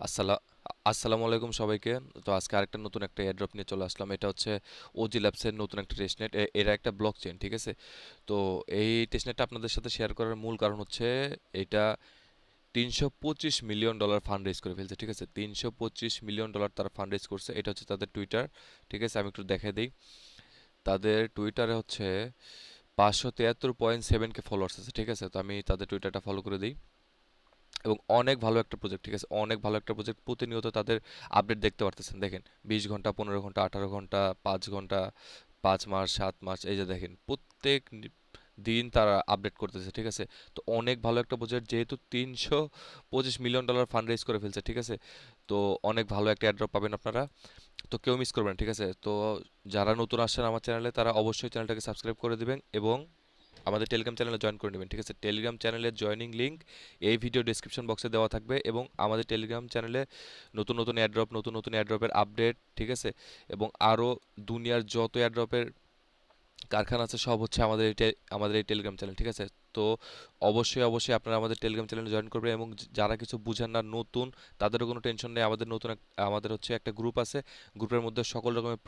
আসসালা আসসালামু আলাইকুম সবাইকে। তো আজকে আরেকটা নতুন একটা এয়ারড্রপ নিয়ে চলে আসলাম। এটা হচ্ছে ওজি ল্যাবসের নতুন একটা টেস্টনেট। এরা একটা ব্লক চেইন, ঠিক আছে? তো এই টেস্টনেটটা আপনাদের সাথে শেয়ার করার মূল কারণ হচ্ছে এটা $325 মিলিয়ন ফান্ড রেজ করে ফেলছে, ঠিক আছে? $325 মিলিয়ন তারা ফান্ড রেজ করছে। এটা হচ্ছে তাদের টুইটার, ঠিক আছে? আমি একটু দেখাই দিই। তাদের টুইটারে হচ্ছে 573.7 কে ফলোয়ার্স আছে, ঠিক আছে? তো আমি তাদের টুইটারটা ফলো করে দিই। এবং অনেক ভালো একটা প্রজেক্ট, ঠিক আছে? অনেক ভালো একটা প্রজেক্ট। প্রতিনিয়ত তাদের আপডেট দেখতে পারতেছেন। দেখেন, 20 ঘন্টা, 15 ঘন্টা, 18 ঘন্টা, 5 ঘন্টা, 5 মাস, 7 মাস, এই যে দেখেন প্রত্যেক দিন তারা আপডেট করতেছে, ঠিক আছে? তো অনেক ভালো একটা প্রজেক্ট, যেহেতু $325 মিলিয়ন ফান্ড রেজ করে ফেলছে, ঠিক আছে? তো অনেক ভালো একটা অ্যাড্রপ পাবেন আপনারা। তো কেউ মিস করবেন না, ঠিক আছে? তো যারা নতুন আসছেন আমার চ্যানেলে তারা অবশ্যই চ্যানেলটাকে সাবস্ক্রাইব করে দিবেন এবং আমাদের টেলিগ্রাম চ্যানেলে জয়েন করে নেবেন, ঠিক আছে? টেলিগ্রাম চ্যানেলের জয়েনিং লিংক এই ভিডিও ডেসক্রিপশন বক্সে দেওয়া থাকবে এবং আমাদের টেলিগ্রাম চ্যানেলে নতুন নতুন এয়ারড্রপ, নতুন নতুন এয়ারড্রপের আপডেট, ঠিক আছে? এবং আরও দুনিয়ার যত এয়ারড্রপের কারখানা আছে সব হচ্ছে আমাদের এই টেলিগ্রাম চ্যানেল, ঠিক আছে? তো অবশ্যই আপনারা আমাদের টেলিগ্রাম চ্যানেলে জয়েন করবেন এবং যারা কিছু বুঝেন না, নতুন, তাদেরও কোনো টেনশন নেই। আমাদের হচ্ছে একটা গ্রুপ আছে। গ্রুপের মধ্যে সকল রকমের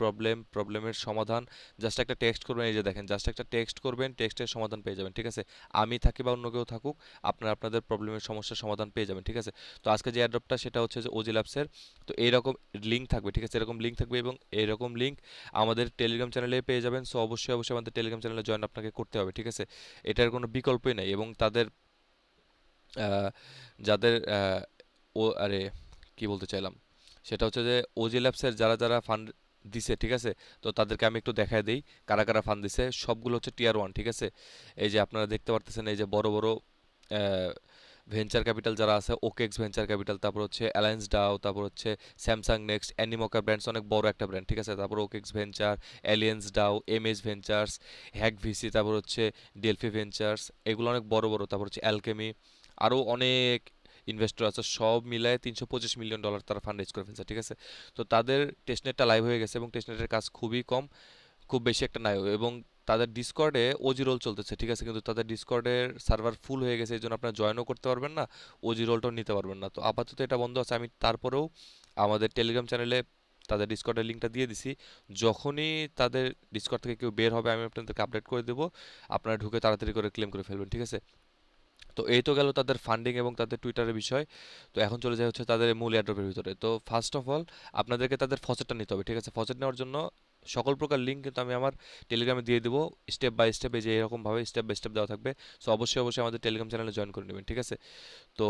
প্রবলেমের সমাধান, জাস্ট একটা টেক্সট করবেন। এই যে দেখেন, জাস্ট একটা টেক্সট করবেন, টেক্সটের সমাধান পেয়ে যাবেন, ঠিক আছে? আমি থাকি বা অন্য কেউ থাকুক, আপনারা আপনাদের প্রবলেমের সমস্যার সমাধান পেয়ে যাবেন, ঠিক আছে? তো আজকে যে অ্যাড্রপটা সেটা হচ্ছে যে ওজি ল্যাবসের। তো এইরকম লিঙ্ক থাকবে, ঠিক আছে? এরকম লিঙ্ক থাকবে এবং এরকম লিঙ্ক আমাদের টেলিগ্রাম চ্যানেলে পেয়ে যাবেন। সো অবশ্যই আমাদের টেলিগ্রাম চ্যানেলে জয়েন আপনাকে করতে হবে, ঠিক আছে? এটার কোনো বিকল্পই নাই। এবং তাদের আহ, যাদের আরে কি বলতে চাইলাম, সেটা হচ্ছে যে ওজি ল্যাবসের যারা যারা ফান্ড দিছে, ঠিক আছে? তো তাদেরকে আমি একটু দেখায় দিই কারা কারা ফান্ড দিছে। সবগুলো হচ্ছে টিয়ার 1, ঠিক আছে? এই যে আপনারা দেখতে পারতেছেন, এই যে বড় বড় ভেঞ্চার ক্যাপিটাল যারা আছে, ওকেক্স ভেঞ্চার ক্যাপিটাল, তারপর হচ্ছে অ্যালায়েন্স ডাও, তারপর হচ্ছে স্যামসাং নেক্সট, অ্যানিমোকা ব্র্যান্ডস, অনেক বড় একটা ব্র্যান্ড, ঠিক আছে? তারপর OKX venture, alliance DAO, MS ventures, hack VC, তারপর হচ্ছে ডেলফি ভেঞ্চার্স, এগুলো অনেক বড় বড়। তারপর হচ্ছে অ্যালকেমি, আরও অনেক ইনভেস্টর আছে। সব মিলায় $325 মিলিয়ন তারা ফান্ড রেজ করে ফেলছে, ঠিক আছে? তো তাদের টেস্টনেটটা লাইভ হয়ে গেছে এবং টেস্টনেটের কাজ খুবই কম, খুব বেশি একটা নাই। এবং তাদের ডিসকর্ডে ওজি রোল চলতেছে, ঠিক আছে? কিন্তু তাদের ডিসকর্ডের সার্ভার ফুল হয়ে গেছে, এই জন্য আপনারা জয়েনও করতে পারবেন না, ওজি রোলটাও নিতে পারবেন না। তো আপাতত এটা বন্ধ আছে। আমি তারপরেও আমাদের টেলিগ্রাম চ্যানেলে তাদের ডিসকর্ডের লিঙ্কটা দিয়ে দিছি। যখনই তাদের ডিসকর্ড থেকে কেউ বের হবে আমি আপনাদেরকে আপডেট করে দেবো। আপনারা ঢুকে তাড়াতাড়ি করে ক্লেম করে ফেলবেন, ঠিক আছে? তো এই তো গেল তাদের ফান্ডিং এবং তাদের টুইটারের বিষয়। তো এখন চলে যায় হচ্ছে তাদের মূল এয়ারড্রপের ভিতরে। তো ফার্স্ট অফ অল আপনাদেরকে তাদের ফসেটটা নিতে হবে, ঠিক আছে? ফসেট নেওয়ার জন্য সকল প্রকার লিঙ্ক কিন্তু আমি আমার টেলিগ্রামে দিয়ে দেবো, স্টেপ বাই স্টেপ। এই যে এরকমভাবে স্টেপ বাই স্টেপ দেওয়া থাকবে। সো অবশ্যই আমাদের টেলিগ্রাম চ্যানেলে জয়েন করে নেবেন, ঠিক আছে? তো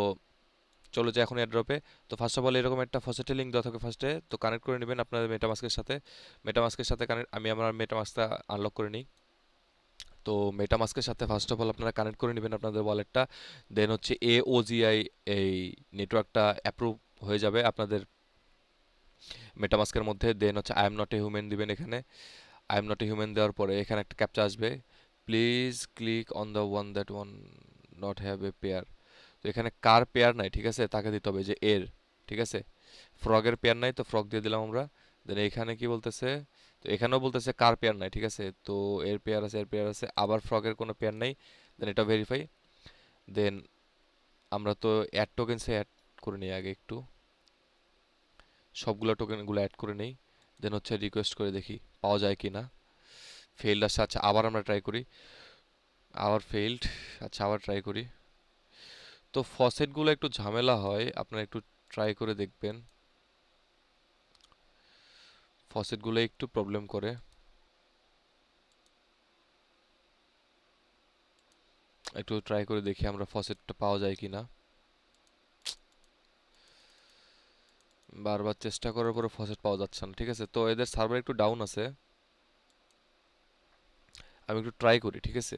চলে যায় এখন এয়ারড্রপে। তো ফার্স্ট অফ অল এরকম একটা ফসেটের লিঙ্ক দেওয়া থাকবে ফার্স্টে, তো কানেক্ট করে নেবেন আপনাদের মেটামাস্কের সাথে। মেটামাস্কের সাথে কানেক্ট, আমি আমার মেটামাস্কটা আনলক করে নিই। তো মেটামাস্কের সাথে ফার্স্ট অফ অল আপনারা কানেক্ট করে নেবেন আপনাদের ওয়ালেটটা। দেন হচ্ছে এওজিআই, এই নেটওয়ার্কটা অ্যাপ্রুভ হয়ে যাবে আপনাদের মেটামাস্কের মধ্যে। দেন হচ্ছে I am not a human দিবেন এখানে। I am not a human দেওয়ার পরে এখানে একটা ক্যাপচা আসবে, please click on the one not have a pair. তো এখানে কার পেয়ার নাই, ঠিক আছে, তাকে দিতে হবে যে এর, ঠিক আছে? ফ্রগের পেয়ার নাই, তো ফ্রগ দিয়ে দিলাম আমরা। দেন এখানে কি বলতেছে, তো এখানেও বলতেছে কার পেয়ার নাই, ঠিক আছে? তো এর পেয়ার আছে, আবার ফ্রগের কোনো পেয়ার নাই। দেন এটা ভেরিফাই। দেন আমরা তো অ্যাড টোকেনসে অ্যাড করে নিই আগে একটু, সবগুলো টোকেনগুলো অ্যাড করে নেই। দেন হচ্ছে রিকোয়েস্ট করে দেখি পাওয়া যায় কি না। ফেইল্ড আসছে, আচ্ছা আবার আমরা ট্রাই করি। আবার ফেইল্ড, আচ্ছা আবার ট্রাই করি। তো ফসেটগুলো একটু ঝামেলা হয়, আপনারা একটু ট্রাই করে দেখবেন। ফসেটগুলো একটু প্রবলেম করে, একটু ট্রাই করে দেখি আমরা ফসেটটা পাওয়া যায় কি না। বারবার চেষ্টা করার পরে ফসেট পাওয়া যাচ্ছে না, ঠিক আছে? তো এদের সার্ভার একটু ডাউন আছে, আমি একটু ট্রাই করি, ঠিক আছে?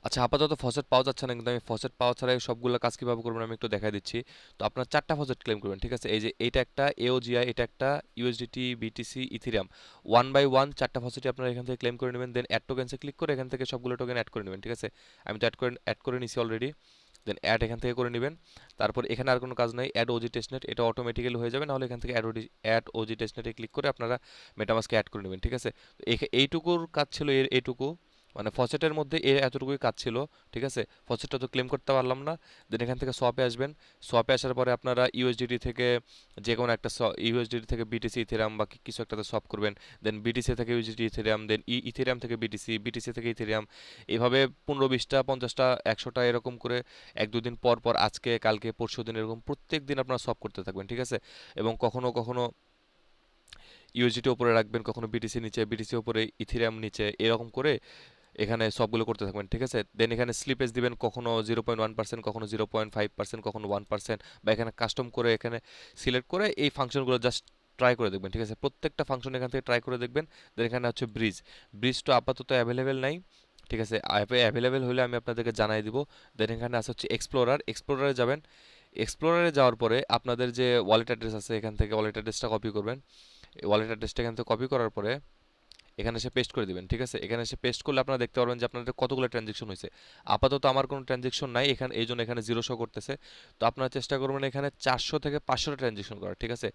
আচ্ছা আপাতত ফসেট পাওয়া যাচ্ছে না, কিন্তু আমি ফসেট পাওয়া ছাড়াই সবগুলো কাজ কিভাবে করবেন আমি একটু দেখাই দিচ্ছি। তো আপনার 4টা ফসেট ক্লেম করবেন, ঠিক আছে? এই যে এটা একটা এওজিআই, এটা একটা ইউএসডিটি, বিটিসি, ইথিরিয়াম, 1 বাই 1 4টা ফসেটই আপনারা এখান থেকে ক্লেম করে নেবেন। দেন অ্যাড টোকেনসে ক্লিক করে এখান থেকে সবগুলো টোকেন অ্যাড করে নেবেন, ঠিক আছে? আমি তো অ্যাড করে নিছি অলরেডি। দেন অ্যাড এখান থেকে করে নেবেন। তারপর এখানে আর কোনো কাজ নাই, অ্যাড ওজি টেস্টনেট, এটা অটোমেটিক্যালি হয়ে যাবে। নাহলে এখান থেকে অ্যাড ওজি টেস্টনেটে ক্লিক করে আপনারা মেটামাস্কে অ্যাড করে নেবেন, ঠিক আছে? তো এইটুকুর কাজ ছিল এইটুকু। মানে ফসেটের মধ্যে এতটুকুই কাজ ছিল, ঠিক আছে। ফসেটটা তো ক্লেম করতে পারলাম না। দেন এখান থেকে সোয়াপে আসবেন। সোয়াপে আসার পরে আপনারা ইউএসডিটি থেকে যে কোনো একটা ইউএসডিটি থেকে বিটিসি ইথেরিয়াম বা কিছু একটাতে সোয়াপ করবেন। দেন বিটিসি থেকে ইউএসডিটি ইথেরিয়াম, দেন ইথেরিয়াম থেকে বিটিসি, বিটিসি থেকে ইথেরিয়াম। এভাবে 15-20টা 50টা 100টা এরকম করে 1-2 দিন পর পর, আজকে কালকে পরশু দিন, এরকম প্রত্যেক দিন আপনারা সোয়াপ করতে থাকবেন, ঠিক আছে। এবং কখনো কখনো ইউএসডিটি উপরে রাখবেন, কখনো বিটিসি নিচে, বিটিসি উপরে, ইথেরিয়াম নিচে, এরকম করে এখানে সবগুলো করতে থাকবেন, ঠিক আছে। দেন এখানে স্লিপেজ দিবেন, কখনো 0.1%, কখনো 0.5%, কখনো 1%, বা এখানে কাস্টম করে এখানে সিলেক্ট করে এই ফাংশনগুলো জাস্ট ট্রাই করে দেখবেন, ঠিক আছে। প্রত্যেকটা ফাংশন এখান থেকে ট্রাই করে দেখবেন। দেন এখানে হচ্ছে ব্রিজ। ব্রিজ তো আপাতত অ্যাভেলেবেল নাই, ঠিক আছে। অ্যাভেলেবেল হলে আমি আপনাদেরকে জানাই দিব। দেন এখানে আছে হচ্ছে এক্সপ্লোরার। এক্সপ্লোরারে যাবেন। এক্সপ্লোরারে যাওয়ার পরে আপনাদের যে ওয়ালেট অ্যাড্রেস আছে, এখান থেকে ওয়ালেট অ্যাড্রেসটা কপি করবেন। ওয়ালেট অ্যাড্রেসটা এখান থেকে কপি করার পরে এখানে এসে পেস্ট করে দিবেন, ঠিক আছে। এখানে এসে পেস্ট করলে আপনারা দেখতে পারবেন যে আপনাদের কতগুলো ট্রানজেকশন হয়েছে। আপাতত আমার কোনো ট্রানজেকশন নাই এখানে, এই জন্য এখানে জিরো শো করতেছে। তো আপনারা চেষ্টা করবেন এখানে 400 থেকে 500টা ট্রানজেকশন করার, ঠিক আছে।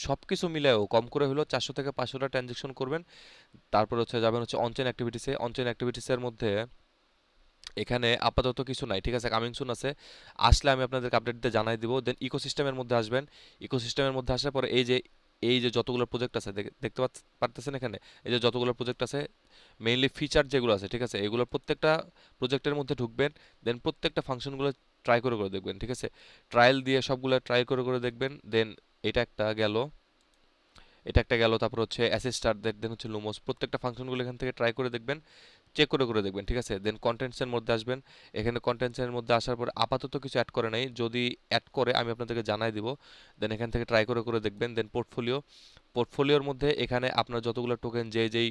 সব কিছু মিলেও কম করে হলেও 400 থেকে 500টা ট্রানজেকশন করবেন। তারপর হচ্ছে যাবেন হচ্ছে অনচেন অ্যাক্টিভিটিসে। অনচেন অ্যাক্টিভিটিসের মধ্যে এখানে আপাতত কিছু নাই, ঠিক আছে। কামিং সুন আছে, আসলে আমি আপনাদেরকে আপডেট দিয়ে জানাই দিব। দেন ইকোসিস্টেমের মধ্যে আসবেন। ইকোসিস্টেমের মধ্যে আসার পরে এই যে যতগুলো প্রজেক্ট আছে দেখতে পারতেছেন এখানে, এই যে যতগুলো প্রজেক্ট আছে, মেইনলি ফিচার যেগুলো আছে, ঠিক আছে, এগুলোর প্রত্যেকটা প্রজেক্টের মধ্যে ঢুকবেন। দেন প্রত্যেকটা ফাংশনগুলো ট্রাই করে করে দেখবেন, ঠিক আছে। ট্রায়াল দিয়ে সবগুলো ট্রাই করে করে দেখবেন। দেন এটা একটা গেল, এটা একটা গেল। তারপর হচ্ছে অ্যাসিস্টার, দেন হচ্ছে লুমোস। প্রত্যেকটা ফাংশনগুলো এখান থেকে ট্রাই করে দেখবেন, চেক করে করে দেখবেন, ঠিক আছে। দেন কন্টেন্টসের মধ্যে আসবেন। এখানে কন্টেন্টসের মধ্যে আসার পর আপাতত কিছু অ্যাড করে নাই, যদি অ্যাড করে আমি আপনাদেরকে জানাই দিব। দেন এখান থেকে ট্রাই করে করে দেখবেন। দেন পোর্টফোলিও। পোর্টফোলিওর মধ্যে এখানে আপনার যতগুলো টোকেন যেই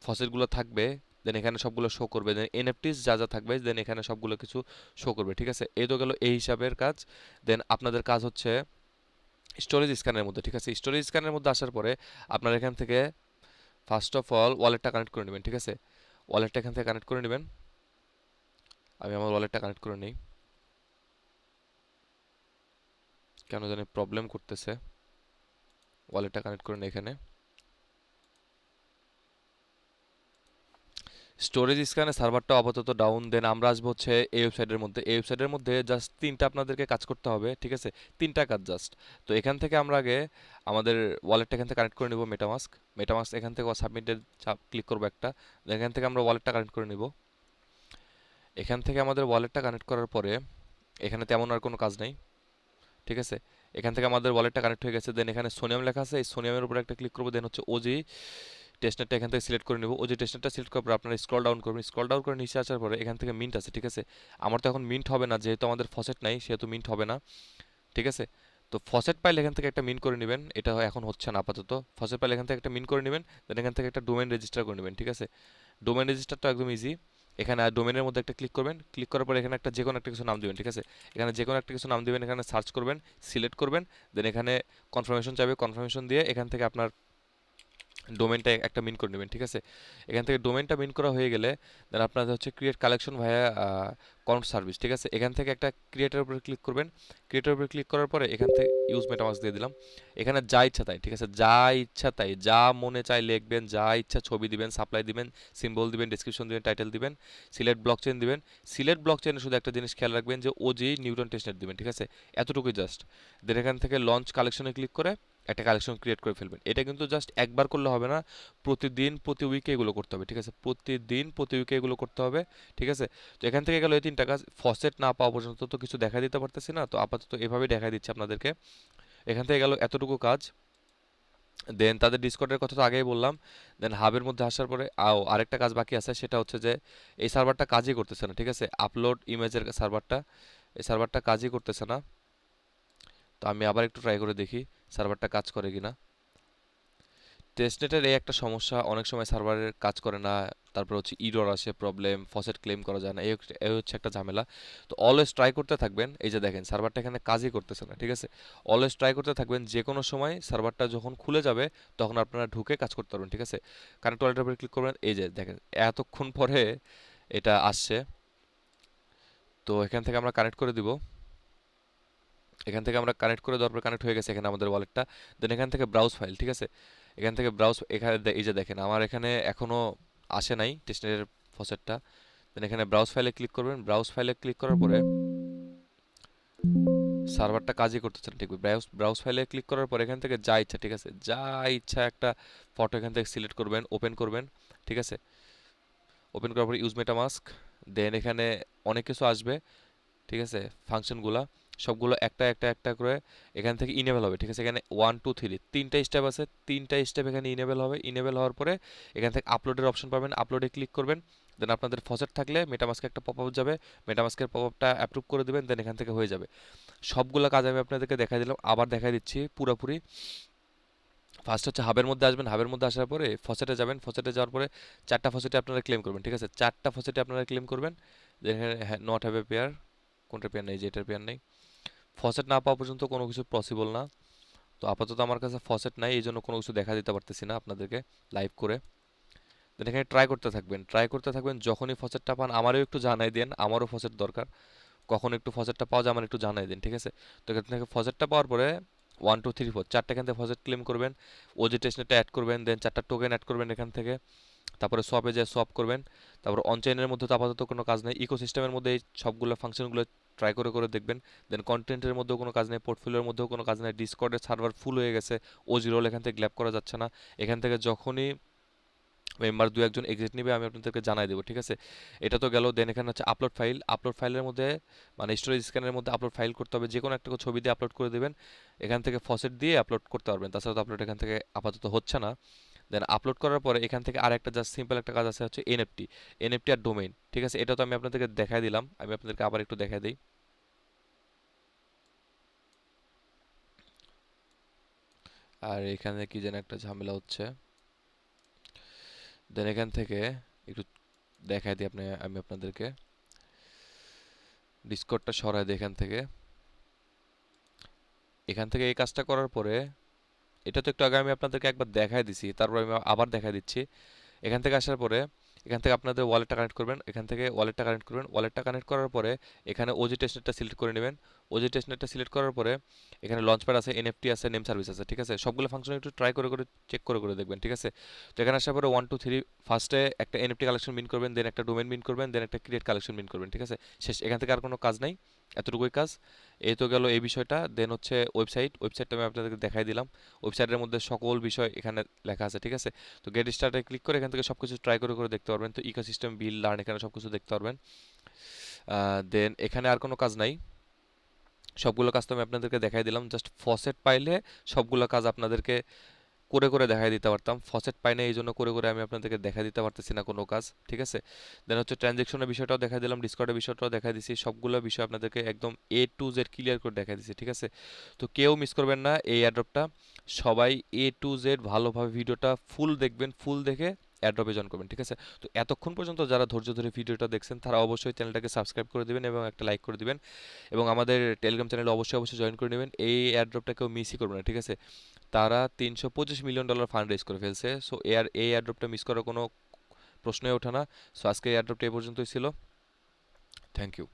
ফসেটগুলো থাকবে, দেন এখানে সবগুলো শো করবে। দেন এনএফটিস যা যা থাকবে, দেন এখানে সবগুলো কিছু শো করবে, ঠিক আছে। এই তো গেল এই হিসাবের কাজ। দেন আপনাদের কাজ হচ্ছে স্টোরেজ স্ক্যানের মধ্যে, ঠিক আছে। স্টোরেজ স্ক্যানের মধ্যে আসার পরে আপনার এখান থেকে ফার্স্ট অফ অল ওয়ালেটটা কানেক্ট করে নেবেন, ঠিক আছে। ওয়ালেটটা এখান থেকে কানেক্ট করে নেবেন। আমি আমার ওয়ালেটটা কানেক্ট করে নিই, কেন জানি প্রবলেম করতেছে। ওয়ালেটটা কানেক্ট করে নিই এখানে। স্টোরেজ স্ক্যানে সার্ভারটা আপাতত ডাউন। দেন আমরা আসবো হচ্ছে এই ওয়েবসাইটের মধ্যে। এই ওয়েবসাইটের মধ্যে জাস্ট তিনটা আপনাদেরকে কাজ করতে হবে, ঠিক আছে। তিনটা কাজ জাস্ট। তো এখান থেকে আমরা আগে আমাদের ওয়ালেটটা এখান থেকে কানেক্ট করে নিব, মেটামাস্ক। মেটামাস্ক এখান থেকে সাবমিটের চাপ ক্লিক করবো একটা। দেন এখান থেকে আমরা ওয়ালেটটা কানেক্ট করে নিব। এখান থেকে আমাদের ওয়ালেটটা কানেক্ট করার পরে এখানে তেমন আর কোনো কাজ নেই, ঠিক আছে। এখান থেকে আমাদের ওয়ালেটটা কানেক্ট হয়ে গেছে। দেন এখানে সোনিয়াম লেখা আছে, এই সোনিয়ামের উপর একটা ক্লিক করবো। দেন হচ্ছে ওজি টেস্টনেটটা এখান থেকে সিলেক্ট করে নেব। ওজি টেস্টনেটটা সিলেক্ট করার পর আপনারা স্ক্রল ডাউন করবেন। স্ক্রল ডাউন করে নিচে আসার পরে এখান থেকে মিন্ট আছে, ঠিক আছে। আমার তো এখন মিন্ট হবে না, যেহেতু আমাদের ফসেট নাই সেহেতু মিন্ট হবে না, ঠিক আছে। তো ফসেট পাইলে এখান থেকে একটা মিন্ট করে নেবেন, এটা এখন হচ্ছে না আপাতত। ফসেট পাইলে এখান থেকে একটা মিন্ট করে নেবেন। দেন এখান থেকে একটা ডোমেন রেজিস্টার করে নেবেন, ঠিক আছে। ডোমেন রেজিস্টারটা একদম ইজি। এখানে ডোমেনের মধ্যে একটা ক্লিক করবেন। ক্লিক করার পর এখানে একটা যে কোনো একটা কিছু নাম দিবেন, ঠিক আছে। এখানে যে কোনো একটা কিছু নাম দিবেন, এখানে সার্চ করবেন, সিলেক্ট করবেন। দেন এখানে কনফার্মেশন চাইবে, কনফার্মেশন দিয়ে এখান থেকে আপনার ডোমেনটা একটা মিন করে নেবেন, ঠিক আছে। এখান থেকে ডোমেনটা মিন করা হয়ে গেলে দেন আপনাদের হচ্ছে ক্রিয়েট কালেকশন ভায়া কাউন্ট সার্ভিস, ঠিক আছে। এখান থেকে একটা ক্রিয়েটের উপরে ক্লিক করবেন। ক্রিয়েটের উপরে ক্লিক করার পরে এখান থেকে ইউজ মেটামাস্ক দিয়ে দিলাম। এখানে যা ইচ্ছা তাই, ঠিক আছে, যা ইচ্ছা তাই, যা মনে চায় লিখবেন, যা ইচ্ছা ছবি দিবেন, সাপ্লাই দিবেন, সিম্বল দিবেন, ডেসক্রিপশন দিবেন, টাইটেল দিবেন, সিলেক্ট ব্লকচেন দিবেন। সিলেক্ট ব্লকচেনে শুধু একটা জিনিস খেয়াল রাখবেন যে ওজি নিউটন টেস্টনেট দিবেন, ঠিক আছে। এতটুকুই জাস্ট। দেন এখান থেকে লঞ্চ কালেকশনে ক্লিক করে একটা কালেকশন ক্রিয়েট করে ফেলবেন। এটা কিন্তু জাস্ট একবার করলে হবে না, প্রতিদিন প্রতি উইকে এগুলো করতে হবে, ঠিক আছে। প্রতিদিন প্রতি উইকে এগুলো করতে হবে, ঠিক আছে। তো এখান থেকে গেল এই তিনটা কাজ। ফসেট না পাওয়া পর্যন্ত তো কিছু দেখা দিতে পারতেছি না, তো আপাতত এভাবেই দেখা দিচ্ছে আপনাদেরকে। এখান থেকে গেল এতটুকু কাজ। দেন তাদের ডিসকর্ডের কথা তো আগেই বললাম। দেন হাবের মধ্যে আসার পরে আরেকটা কাজ বাকি আছে, সেটা হচ্ছে যে এই সার্ভারটা কাজই করতেছে না, ঠিক আছে। আপলোড ইমেজের সার্ভারটা, এই সার্ভারটা কাজই করতেছে না। তো আমি আবার একটু ট্রাই করে দেখি সার্ভারটা কাজ করে কিনা। টেস্টনেটের এই একটা সমস্যা, অনেক সময় সার্ভারের কাজ করে না, তারপর হচ্ছে ইরর আসে, প্রবলেম, ফসেট ক্লেম করা যায় না, এই হচ্ছে একটা ঝামেলা। তো অলওয়েজ ট্রাই করতে থাকবেন। এই যে দেখেন সার্ভারটা এখানে কাজই করতেছে না, ঠিক আছে। অলওয়েজ ট্রাই করতে থাকবেন, যে কোনো সময় সার্ভারটা যখন খুলে যাবে তখন আপনারা ঢুকে কাজ করতে পারবেন, ঠিক আছে। কানেক্ট ওয়ালেটের উপরে ক্লিক করবেন। এই যে দেখেন এতক্ষণ পরে এটা আসছে। তো এখান থেকে আমরা কানেক্ট করে দিব। এখান থেকে আমরা কানেক্ট করে দেওয়ার পর কানেক্ট হয়ে গেছে এখানে আমাদের ওয়ালেটটা। দেন এখান থেকে ব্রাউজ ফাইল, ঠিক আছে। এখান থেকে ব্রাউজ, এখানে এই যে দেখেন আমার এখানে এখনো আসে নাই টেস্টনেটের ফসেটটা। দেন এখানে ব্রাউজ ফাইলে ক্লিক করবেন। ব্রাউজ ফাইলে ক্লিক করার পরে সার্ভারটা কাজই করতেছে না ঠিক। ব্রাউজ ব্রাউজ ফাইলে ক্লিক করার পর এখান থেকে যা ইচ্ছা, ঠিক আছে, যা ইচ্ছা একটা ফটো এখান থেকে সিলেক্ট করবেন, ওপেন করবেন, ঠিক আছে। ওপেন করার পর ইউজ মেটামাস্ক, দেন এখানে অনেক কিছু আসবে, ঠিক আছে। ফাংশনগুলা সবগুলো একটা একটা একটা করে এখান থেকে ইনেবল হবে, ঠিক আছে। এখানে 1 2 3 তিনটা স্টেপ আছে, তিনটা স্টেপ এখানে ইনেবল হবে। ইনেবল হওয়ার পরে এখান থেকে আপলোডের অপশন পাবেন, আপলোডে ক্লিক করবেন। দেন আপনাদের ফসেট থাকলে মেটামাস্কে একটা পপআপ যাবে, মেটামাস্কের পপআপটা অ্যাপ্রুভ করে দিবেন, দেন এখান থেকে হয়ে যাবে। সবগুলো কাজ আমি আপনাদেরকে দেখাই দিলাম, আবার দেখাই দিচ্ছি পুরোপুরি। ফার্স্ট হচ্ছে হাবের মধ্যে আসবেন, হাবের মধ্যে আসার পরে ফসেটে যাবেন, ফসেটে যাওয়ার পরে চারটা ফসেটে আপনারা ক্লেম করবেন, ঠিক আছে। চারটা ফসেটে আপনারা ক্লেম করবেন। এখানে নট হ্যাভ এ পেয়ার, কোনটা পেয়ার নেই, যেটার পেয়ার নেই। ফসেট না পাওয়া পর্যন্ত কোনো কিছু পসিবল না। তো আপাতত আমার কাছে ফসেট নাই, এই জন্য কোনো কিছু দেখা দিতে পারতেছি না আপনাদেরকে লাইভ করে। দেন এখানে ট্রাই করতে থাকবেন, ট্রাই করতে থাকবেন। যখনই ফসেটটা পান আমারও একটু জানাই দেন, আমারও ফসেট দরকার। কখন একটু ফসেটটা পাওয়া যায় আমার একটু জানাই দিন, ঠিক আছে। তো এখান থেকে ফসেটটা পাওয়ার পরে 1 2 3 4 চারটা এখান থেকে ফসেট ক্লেম করবেন, ওজি টেস্টনেটটা অ্যাড করবেন, দেন চারটা টোকেন অ্যাড করবেন এখান থেকে। তারপরে সোয়াপে যায় সোয়াপ করবেন। তারপর অনচেইনের মধ্যে তো আপাতত কোনো কাজ নেই, ইকোসিস্টেমের মধ্যে এই সবগুলো ফাংশনগুলো ট্রাই করে করে দেখবেন। দেন কন্টেন্টের মধ্যেও কোনো কাজ নেই, পোর্টফোলিওর মধ্যেও কোনো কাজ নেই, ডিসকর্ডের সার্ভার ফুল হয়ে গেছে, ওজি রোল এখান থেকে গ্ল্যাব করা যাচ্ছে না। এখান থেকে যখনই মেম্বার দু একজন এক্সিট নিবে আমি আপনাদেরকে জানাই দেবো, ঠিক আছে। এটা তো গেল। দেন এখানে হচ্ছে আপলোড ফাইল, আপলোড ফাইলের মধ্যে মানে স্টোরেজ স্ক্যানের মধ্যে আপলোড ফাইল করতে হবে, যে কোনো একটা ছবি দিয়ে আপলোড করে দেবেন। এখান থেকে ফসেট দিয়ে আপলোড করতে পারবেন, তাছাড়া তো আপলোড এখান থেকে আপাতত হচ্ছে না। দেন আপলোড করার পরে এখান থেকে আর একটা জাস্ট সিম্পল একটা কাজ আছে, হচ্ছে এনএফটি, এনএফটি আর ডোমেইন, ঠিক আছে। এটা তো আমি আপনাদেরকে দেখাই দিলাম, আমি আপনাদেরকে আবার একটু দেখাই দিই। আর এখানে কি যেন একটা ঝামেলা হচ্ছে। দেন এখান থেকে একটু দেখাই দিই আমি আপনাদেরকে ডিসকর্ডটা সরাই দিই এখান থেকে। এখান থেকে এই কাজটা করার পরে এটা তো একটু আগে আমি আপনাদেরকে একবার দেখাই দিছি, তারপর আমি আবার দেখাই দিচ্ছি। এখান থেকে আসার পরে এখান থেকে আপনাদের ওয়ালেটটা কানেক্ট করবেন, এখান থেকে ওয়ালেটটা কানেক্ট করবেন। ওয়ালেটটা কানেক্ট করার পরে এখানে ওজি টেস্টনেটটা সিলেক্ট করে নেবেন। ওজি টেস্টনেটটা সিলেক্ট করার পরে এখানে লঞ্চপ্যাড আছে, এনএফটি আছে, নেম সার্ভিস আছে, ঠিক আছে। সবগুলো ফাংশন একটু ট্রাই করে করে চেক করে করে দেখবেন, ঠিক আছে। তো এখানে আসার পরে 1 2 3 ফার্স্টে একটা এনএফটি কালেকশন বিন করবেন, দেন একটা ডোমেন বিন করবেন, দেন একটা ক্রিয়েট কালেকশন বিন করবেন, ঠিক আছে। শেষ, এখান থেকে আর কোনো কাজ নাই, এতটুকুই কাজ। এই তো গেল এই বিষয়টা। দেন হচ্ছে ওয়েবসাইটটা আমি আপনাদেরকে দেখাই দিলাম। ওয়েবসাইটের মধ্যে সকল বিষয় এখানে লেখা আছে, ঠিক আছে। তো গেট স্টার্টে ক্লিক করে এখান থেকে সবকিছু ট্রাই করে করে দেখতে পারবেন। তো ইকোসিস্টেম বিল লার্ন এখানে সবকিছু দেখতে পারবেন। দেন এখানে আর কোনো কাজ নাই, সবগুলো কাজ তো আমি আপনাদেরকে দেখাই দিলাম। জাস্ট ফসেট পাইলে সবগুলো কাজ আপনাদেরকে করে করে দেখাই দিতে পারতাম, ফসেট পাই না এই জন্য করে করে আমি আপনাদেরকে দেখা দিতে পারতেছি না কোনো কাজ, ঠিক আছে। দেন হচ্ছে ট্রানজেকশনের বিষয়টাও দেখাই দিলাম, ডিসকর্ডের বিষয়টাও দেখাই দিছি, সবগুলো বিষয় আপনাদেরকে একদম A to Z ক্লিয়ার করে দেখাই দিছি, ঠিক আছে। তো কেউ মিস করবেন না এই অ্যাড্রপটা, সবাই A to Z ভালোভাবে ভিডিওটা ফুল দেখবেন, ফুল দেখে অ্যাড্রপে জয়েন করবেন, ঠিক আছে। তো এতক্ষণ পর্যন্ত যারা ধৈর্য ধরে ভিডিওটা দেখছেন তারা অবশ্যই চ্যানেলটাকে সাবস্ক্রাইব করে দিবেন এবং একটা লাইক করে দিবেন, এবং আমাদের টেলিগ্রাম চ্যানেলে অবশ্যই অবশ্যই জয়েন করে নেবেন। এই অ্যাড্রপটা কেউ মিসই করবে না, ঠিক আছে। তারা $325 মিলিয়ন ফান্ড রেজ করে ফেলছে। সো এই এয়ারড্রপটা মিস করার কোনো প্রশ্নই ওঠে না। সো আজকে এয়ারড্রপটা এই পর্যন্তই ছিল। Thank you.